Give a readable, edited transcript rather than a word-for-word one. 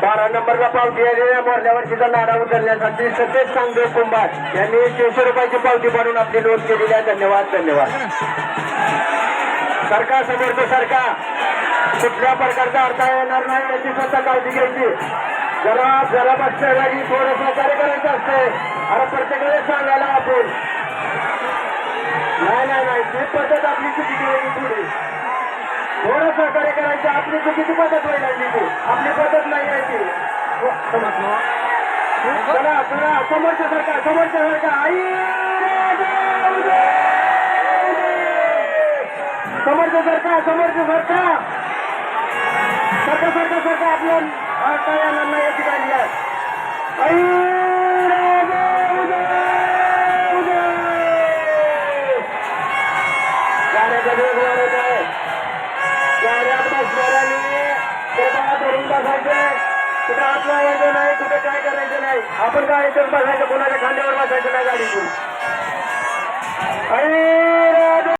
12 नंबरला पावती आलेल्या मोरल्यावरतीचा नाडा उचलण्यासाठी सतेज सांगदेव कुंभार यांनी 600 रुपयाची पावती बनवून आपली नोंद केलेली आहे. धन्यवाद धन्यवाद. सरकार समोरचं सरकार कुठल्या प्रकारचा अडथळा येणार नाही याची स्वतः काळजी घ्यायची. जरा बसण्यासाठी थोडं सहकार्य करायचं असते. अरे प्रत्येक वेळेस सांगायला आपण नाही ती पद्धत आपली चुकीची होईल. थोडी थोडं सहकार्य करायचं. आपली चुकीची पद्धत होईल. आपली पद्धत नाही आहे ती. चला समोरच्या सरकार आई समोरचं सरकार आपलं येणार नाही याची काळजी आहे. गाड्याचा वेग वाढत आहे. गाड्यात बसणाऱ्यांनी धरून बसायचे. कुठे हात लावायचं नाही, कुठे काय करायचं नाही. आपण गाडीतून बसायचं, कोणाच्या खांद्यावर बसायचं नाही गाडीतून.